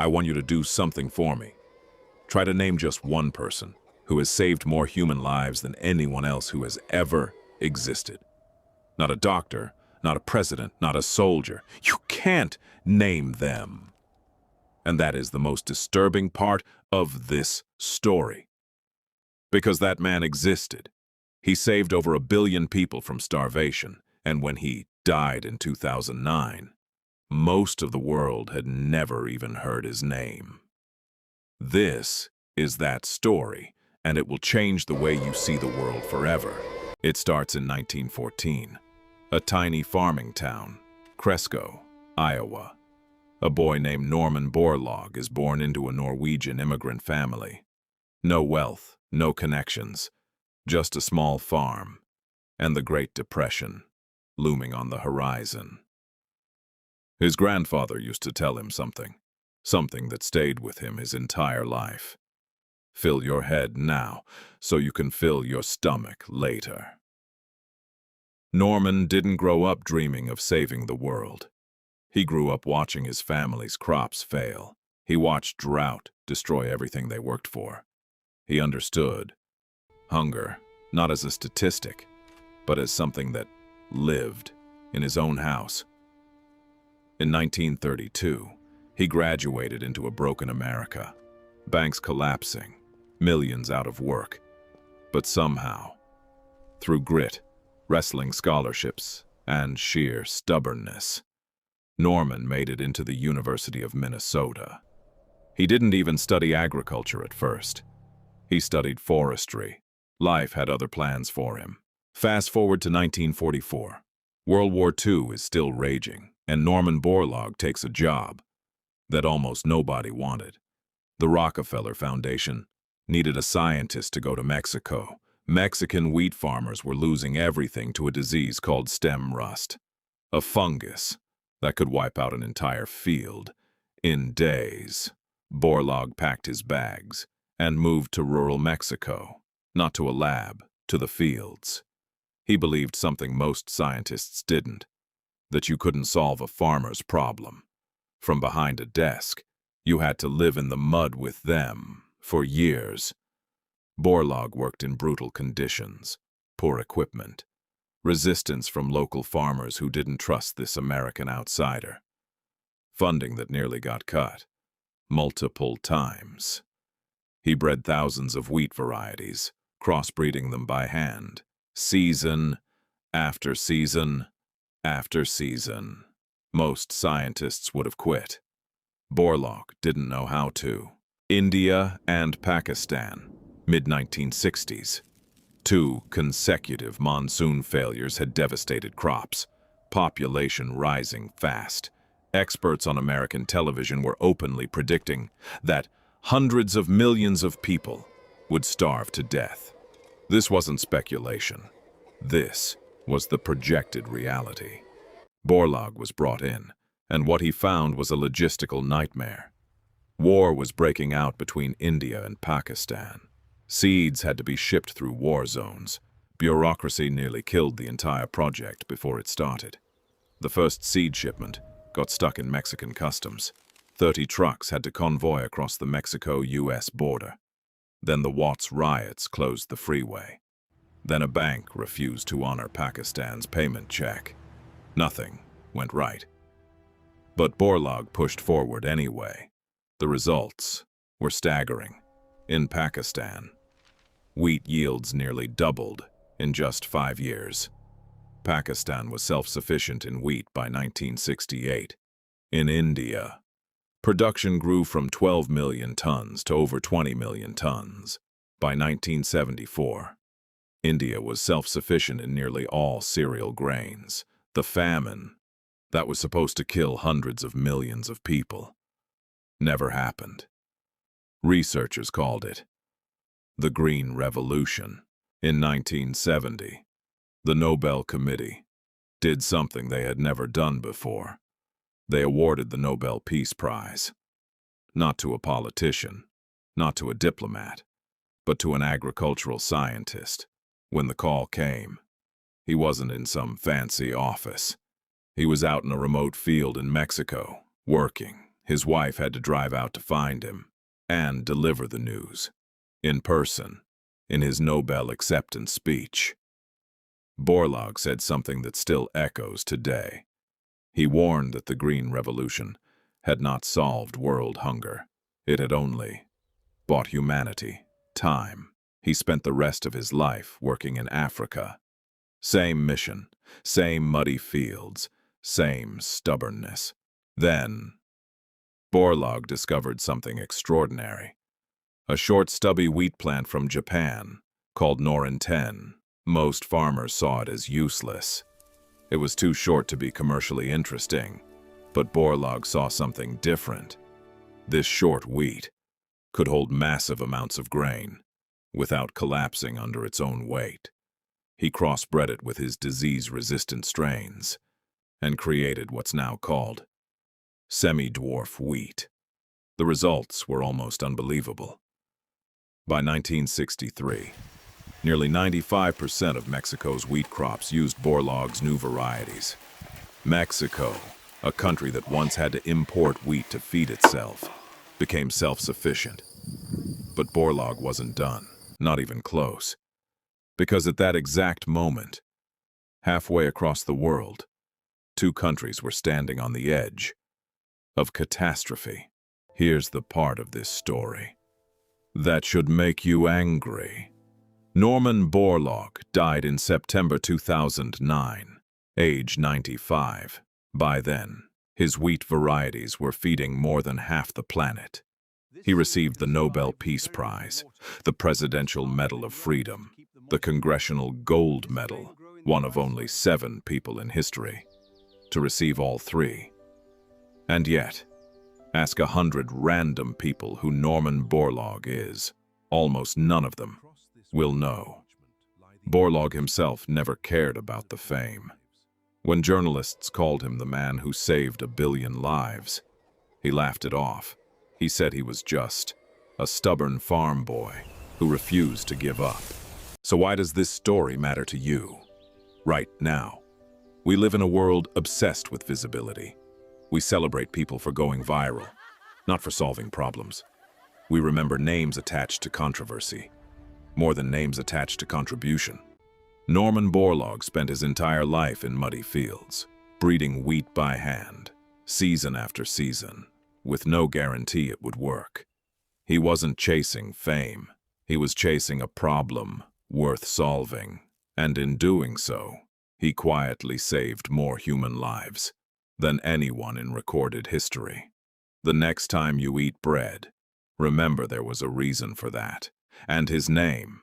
I want you to do something for me. Try to name just one person who has saved more human lives than anyone else who has ever existed. Not a doctor, not a president, not a soldier. You can't name them. And that is the most disturbing part of this story. Because that man existed. He saved over 1 billion people from starvation, and when he died in 2009, most of the world had never even heard his name. This is that story, and it will change the way you see the world forever. It starts in 1914. A tiny farming town, Cresco, Iowa. A boy named Norman Borlaug is born into a Norwegian immigrant family. No wealth, no connections, just a small farm, and the Great Depression looming on the horizon. His grandfather used to tell him something that stayed with him his entire life. Fill your head now, so you can fill your stomach later. Norman didn't grow up dreaming of saving the world. He grew up watching his family's crops fail. He watched drought destroy everything they worked for. He understood hunger, not as a statistic, but as something that lived in his own house. In 1932, he graduated into a broken America. Banks collapsing, millions out of work. But somehow, through grit, wrestling scholarships, and sheer stubbornness, Norman made it into the University of Minnesota. He didn't even study agriculture at first. He studied forestry. Life had other plans for him. Fast forward to 1944. World War II is still raging, and Norman Borlaug takes a job that almost nobody wanted. The Rockefeller Foundation needed a scientist to go to Mexico. Mexican wheat farmers were losing everything to a disease called stem rust, a fungus that could wipe out an entire field in days. Borlaug packed his bags and moved to rural Mexico, not to a lab, to the fields. He believed something most scientists didn't, that you couldn't solve a farmer's problem from behind a desk. You had to live in the mud with them for years. Borlaug worked in brutal conditions, poor equipment, resistance from local farmers who didn't trust this American outsider, funding that nearly got cut multiple times. He bred thousands of wheat varieties, crossbreeding them by hand, season after season after season. Most scientists would have quit. Borlaug didn't know how to. India and Pakistan, mid-1960s. 2 consecutive monsoon failures had devastated crops, population rising fast. Experts on American television were openly predicting that hundreds of millions of people would starve to death. This wasn't speculation. This was the projected reality. Borlaug was brought in, and what he found was a logistical nightmare. War was breaking out between India and Pakistan. Seeds had to be shipped through war zones. Bureaucracy nearly killed the entire project before it started. The first seed shipment got stuck in Mexican customs. 30 trucks had to convoy across the Mexico-US border. Then the Watts riots closed the freeway. Then a bank refused to honor Pakistan's payment check. Nothing went right. But Borlaug pushed forward anyway. The results were staggering. In Pakistan, wheat yields nearly doubled in just 5 years. Pakistan was self-sufficient in wheat by 1968. In India, production grew from 12 million tons to over 20 million tons. By 1974, India was self-sufficient in nearly all cereal grains. The famine that was supposed to kill hundreds of millions of people never happened. Researchers called it the Green Revolution. In 1970, the Nobel Committee did something they had never done before. They awarded the Nobel Peace Prize, not to a politician, not to a diplomat, but to an agricultural scientist. When the call came, he wasn't in some fancy office. He was out in a remote field in Mexico, working, His wife had to drive out to find him and deliver the news in person in his Nobel acceptance speech. Borlaug said something that still echoes today. He warned that the Green Revolution had not solved world hunger. It had only bought humanity time. He spent the rest of his life working in Africa. Same mission, same muddy fields, same stubbornness. Then, Borlaug discovered something extraordinary. A short, stubby wheat plant from Japan, called Norinten. Most farmers saw it as useless. It was too short to be commercially interesting. But Borlaug saw something different. This short wheat could hold massive amounts of grain without collapsing under its own weight. He crossbred it with his disease-resistant strains and created what's now called semi-dwarf wheat. The results were almost unbelievable. By 1963, nearly 95% of Mexico's wheat crops used Borlaug's new varieties. Mexico, a country that once had to import wheat to feed itself, became self-sufficient. But Borlaug wasn't done, not even close. Because at that exact moment, halfway across the world, two countries were standing on the edge of catastrophe. Here's the part of this story that should make you angry. Norman Borlaug died in September 2009, age 95. By then, his wheat varieties were feeding more than half the planet. He received the Nobel Peace Prize, the Presidential Medal of Freedom, the Congressional Gold Medal, one of only 7 people in history to receive all 3. And yet, ask 100 random people who Norman Borlaug is. Almost none of them will know. Borlaug himself never cared about the fame. When journalists called him the man who saved 1 billion lives, he laughed it off. He said he was just a stubborn farm boy who refused to give up. So why does this story matter to you? Right now, we live in a world obsessed with visibility. We celebrate people for going viral, not for solving problems. We remember names attached to controversy, more than names attached to contribution. Norman Borlaug spent his entire life in muddy fields, breeding wheat by hand, season after season, with no guarantee it would work. He wasn't chasing fame. He was chasing a problem worth solving, and in doing so, he quietly saved more human lives than anyone in recorded history. The next time you eat bread, remember there was a reason for that, and his name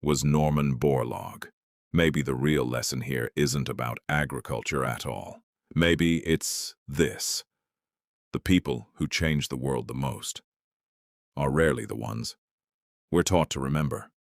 was Norman Borlaug. Maybe the real lesson here isn't about agriculture at all. Maybe it's this. The people who change the world the most are rarely the ones we're taught to remember.